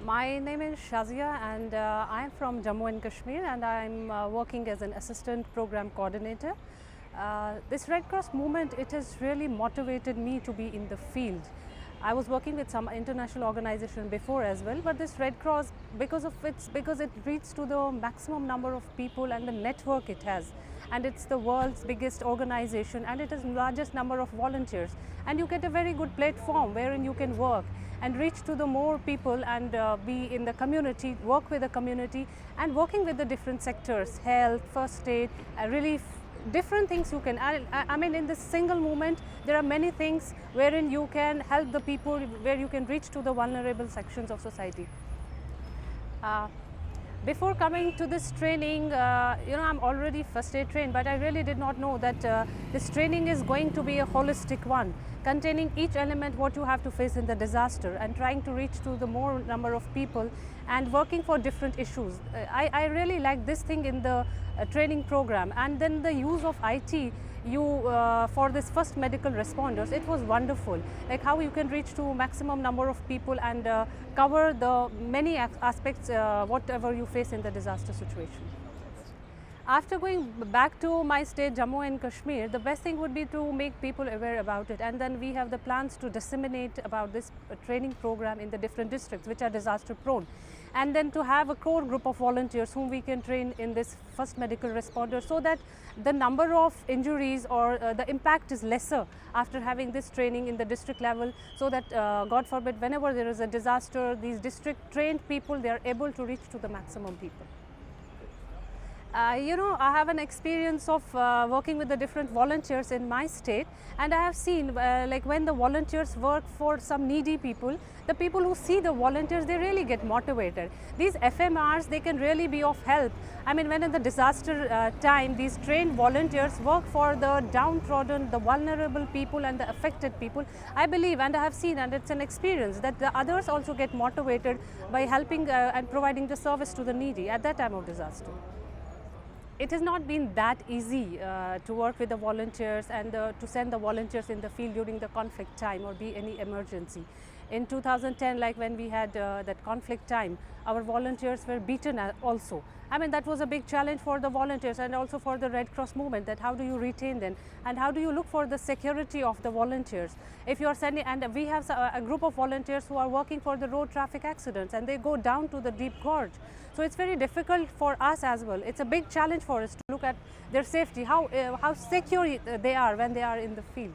My name is Shazia and I am from Jammu and Kashmir, and I am working as an assistant program coordinator. This Red Cross movement, it has really motivated me to be in the field. I was working with some international organization before as well, but this Red Cross, because it reaches to the maximum number of people and the network it has, and it's the world's biggest organization, and it has largest number of volunteers, and you get a very good platform wherein you can work and reach to the more people and be in the community, work with the community, and working with the different sectors, health, first aid, relief, different things you can. I mean, in this single movement, there are many things wherein you can help the people, where you can reach to the vulnerable sections of society. Before coming to this training, I'm already first aid trained, but I really did not know that this training is going to be a holistic one, containing each element what you have to face in the disaster and trying to reach to the more number of people and working for different issues. I really like this thing in the training program, and then the use of IT for this first medical responders, it was wonderful, like how you can reach to maximum number of people and cover the many aspects whatever you face in the disaster situation. After going back to my state, Jammu and Kashmir, the best thing would be to make people aware about it, and then we have the plans to disseminate about this training program in the different districts which are disaster prone, and then to have a core group of volunteers whom we can train in this first medical responder, so that the number of injuries or the impact is lesser after having this training in the district level, so that God forbid, whenever there is a disaster, these district trained people, they are able to reach to the maximum people. I have an experience of working with the different volunteers in my state, and I have seen like when the volunteers work for some needy people, the people who see the volunteers, they really get motivated. These FMRs, they can really be of help. I mean, when in the disaster time, these trained volunteers work for the downtrodden, the vulnerable people and the affected people. I believe, and I have seen, and it's an experience, that the others also get motivated by helping and providing the service to the needy at that time of disaster. It has not been that easy to work with the volunteers and to send the volunteers in the field during the conflict time or be any emergency. In 2010, like when we had that conflict time, our volunteers were beaten also. I mean, that was a big challenge for the volunteers and also for the Red Cross movement, that how do you retain them and how do you look for the security of the volunteers. If you are sending, and we have a group of volunteers who are working for the road traffic accidents, and they go down to the deep gorge. So it's very difficult for us as well. It's a big challenge for us to look at their safety, how secure they are when they are in the field.